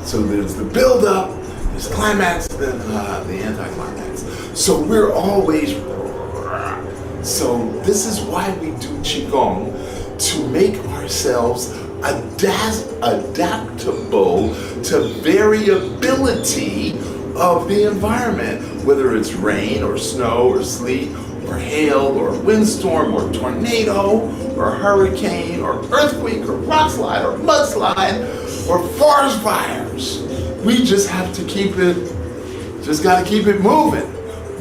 So there's the build-up, there's climax, then the anticlimax. So we're always... So this is why we do Qigong, to make ourselves adaptable to variability of the environment, whether it's rain or snow or sleet or hail or windstorm or tornado or hurricane or earthquake or rock slide or mudslide or forest fires. We just have to keep it, just got to keep it moving.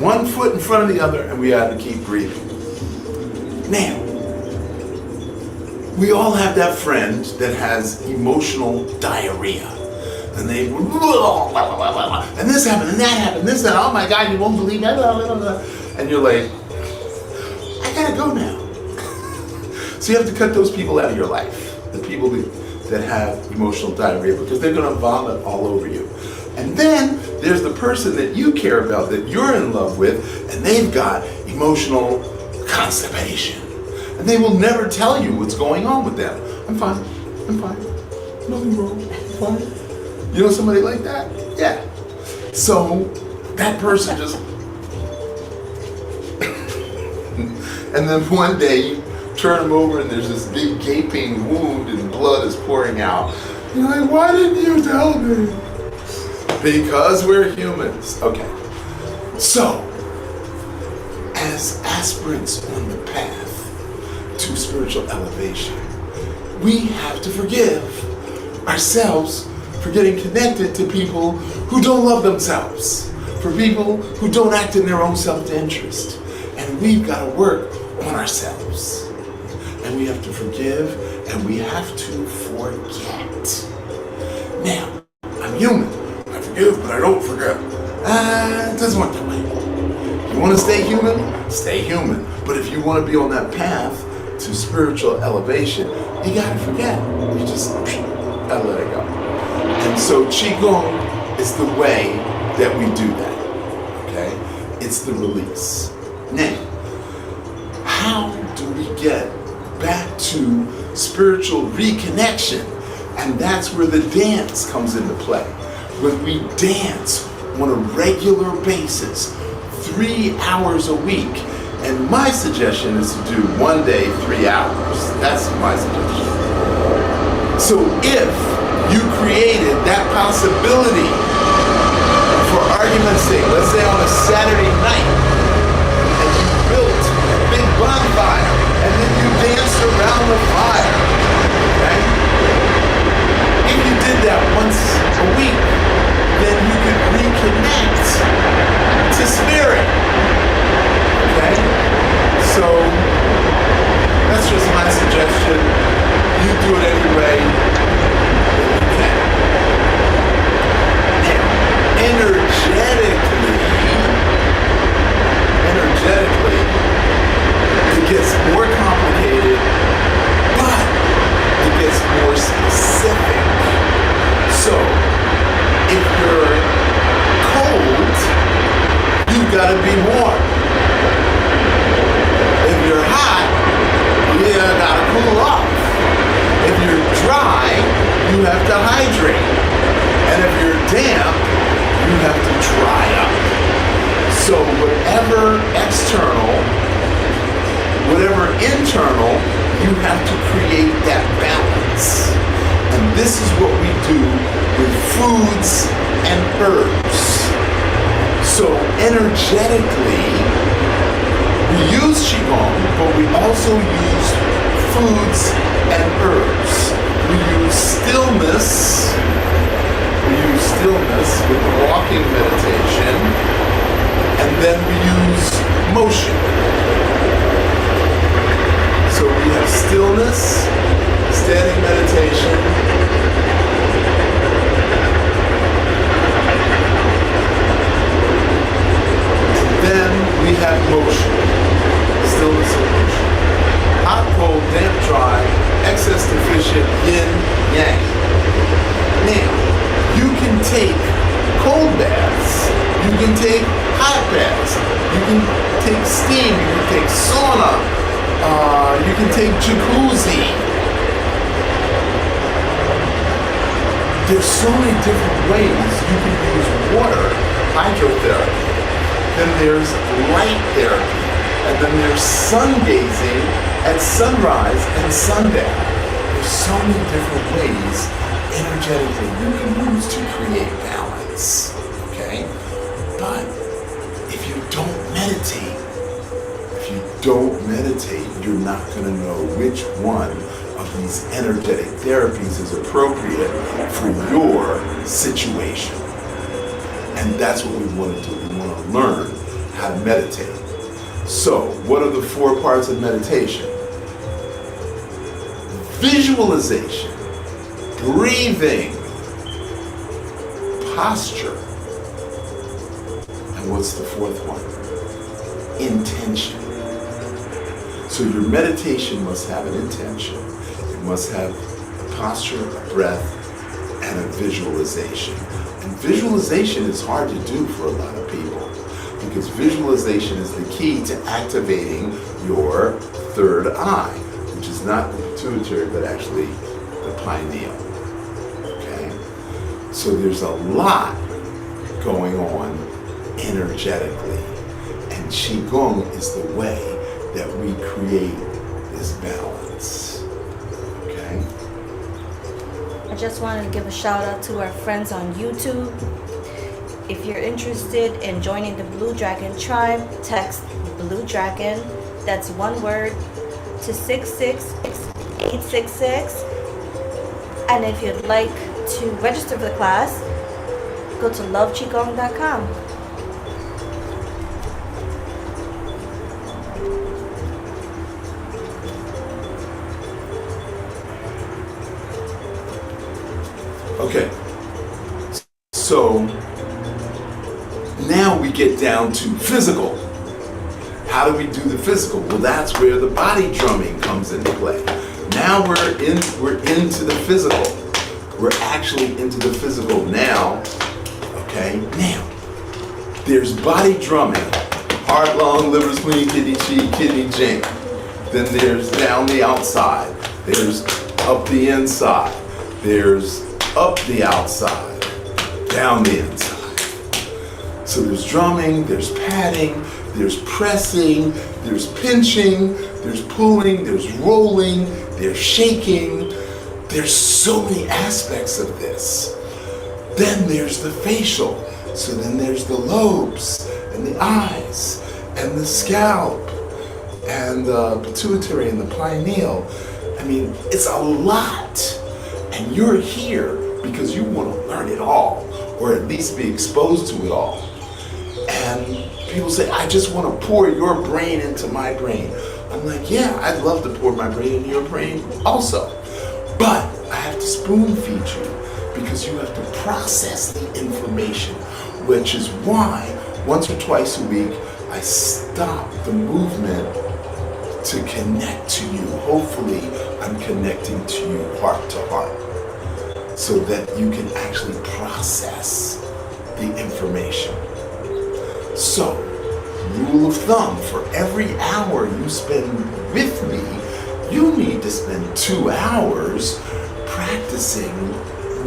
One foot in front of the other, and we have to keep breathing. Now, we all have that friend that has emotional diarrhea. And they, and this happened, and that happened, this and oh my God, you won't believe that. And you're like, I gotta go now. So you have to cut those people out of your life, the people that have emotional diarrhea, because they're gonna vomit all over you. And then there's the person that you care about, that you're in love with, and they've got emotional constipation. And they will never tell you what's going on with them. I'm fine, nothing wrong, I'm fine. You know somebody like that? Yeah. So that person just, and then one day you turn them over and there's this big gaping wound and blood is pouring out. You're like, why didn't you tell me? Because we're humans. Okay. So, as aspirants on the path to spiritual elevation, we have to forgive ourselves for getting connected to people who don't love themselves, for people who don't act in their own self-interest. And we've got to work on ourselves. And we have to forgive, and we have to forget. Now, I'm human. I forgive, but I don't forget. It doesn't work that way. You want to stay human? Stay human. But if you want to be on that path to spiritual elevation, you got to forget. You just gotta let it go. And so Qigong is the way that we do that, okay? It's the release. Now, how do we get back to spiritual reconnection? And that's where the dance comes into play. When we dance on a regular basis, 3 hours a week. And my suggestion is to do 1 day, 3 hours. That's my suggestion. So if you created that possibility, for argument's sake, let's say on a Saturday night, and you built a big bonfire, and then you danced around the fire, okay? If you did that once a week, then you could reconnect to spirit, okay? So, that's just my suggestion. You do it anyway. Energetically, it gets more complicated, but it gets more specific. So, if you're cold, you've got to be warm. If you're hot, you got to cool off. If you're dry, you have to hydrate. And if you're damp, you have to dry up. So whatever external, whatever internal, you have to create that balance. And this is what we do with foods and herbs. So energetically, we use Qigong, but we also use foods and herbs. We use stillness. We use stillness with walking meditation, and then we use motion. So we have stillness, standing meditation, and then we have motion, stillness and motion. Hot, cold, damp, dry, excess, deficient, yin, yang. Now, you can take cold baths, you can take hot baths, you can take steam, you can take sauna, you can take jacuzzi. There's so many different ways you can use water, hydrotherapy. Then there's light therapy. And then there's sun gazing at sunrise and sundown. There's so many different ways energetically you can use to create balance. Okay? But if you don't meditate, you're not going to know which one of these energetic therapies is appropriate for your situation. And that's what we want to do. We want to learn how to meditate. So, what are the 4 parts of meditation? Visualization, breathing, posture, and what's the 4th one? Intention. So your meditation must have an intention. It must have a posture, a breath, and a visualization. And visualization is hard to do for a lot of people because visualization is the key to activating your 3rd eye, which is not the pituitary, but actually the pineal. Okay? So there's a lot going on energetically. And Qigong is the way that we create this balance. Okay? I just wanted to give a shout out to our friends on YouTube. If you're interested in joining the Blue Dragon tribe, text Blue Dragon, that's one word, to 66866. And if you'd like to register for the class, go to loveqigong.com. Okay, so now we get down to physical. How do we do the physical? Well, that's where the body drumming comes into play. Now we're into the physical. We're actually into the physical now. Okay, now there's body drumming. Heart, lung, liver, spleen, kidney, chi, kidney, jing. Then there's down the outside. There's up the inside. There's up the outside, down the inside. So there's drumming, there's patting, there's pressing, there's pinching, there's pulling, there's rolling, there's shaking. There's so many aspects of this. Then there's the facial. So then there's the lobes and the eyes and the scalp and the pituitary and the pineal. I mean, it's a lot. And you're here because you want to learn it all, or at least be exposed to it all. And people say, I just want to pour your brain into my brain. I'm like, yeah, I'd love to pour my brain into your brain also. But I have to spoon feed you because you have to process the information, which is why once or twice a week, I stop the movement to connect to you. Hopefully, I'm connecting to you heart to heart, so that you can actually process the information. So, rule of thumb, for every hour you spend with me, you need to spend 2 hours practicing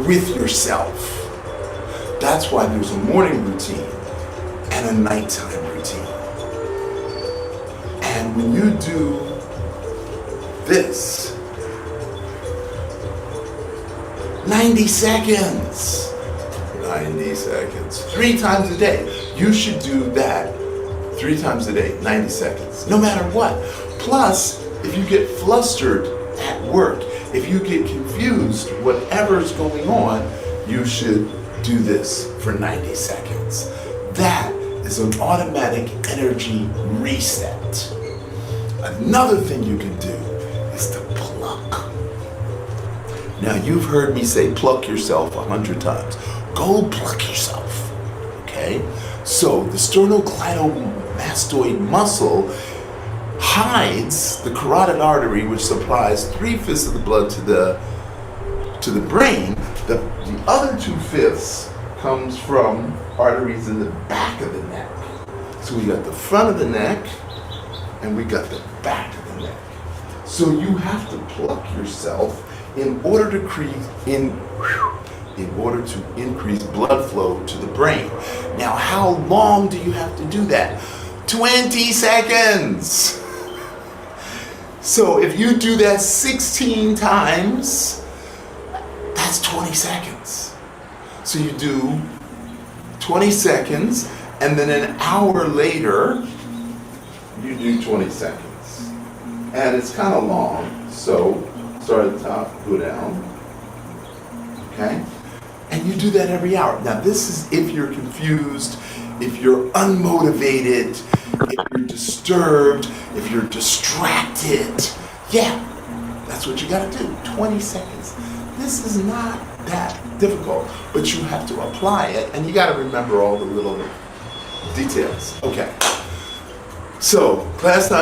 with yourself. That's why there's a morning routine and a nighttime routine. And when you do this, 90 seconds. 90 seconds. 3 times a day. You should do that 3 times a day, 90 seconds, no matter what. Plus, if you get flustered at work, if you get confused, whatever's going on, you should do this for 90 seconds. That is an automatic energy reset. Another thing you can do is to pluck. Now, you've heard me say pluck yourself 100 times. Go pluck yourself, okay? So the sternocleidomastoid muscle hides the carotid artery, which supplies 3/5 of the blood to the brain. The other 2/5 comes from arteries in the back of the neck. So we got the front of the neck and we got the back of the neck. So you have to pluck yourself in order to create in order to increase blood flow to the brain. Now, how long do you have to do that? 20 seconds. So if you do that 16 times, that's 20 seconds. So you do 20 seconds, and then an hour later, you do 20 seconds. And it's kind of long, so start at the top, go down. Okay? And you do that every hour. Now this is if you're confused, if you're unmotivated, if you're disturbed, if you're distracted. Yeah, that's what you gotta do, 20 seconds. This is not that difficult, but you have to apply it, and you gotta remember all the little details. Okay, so class time.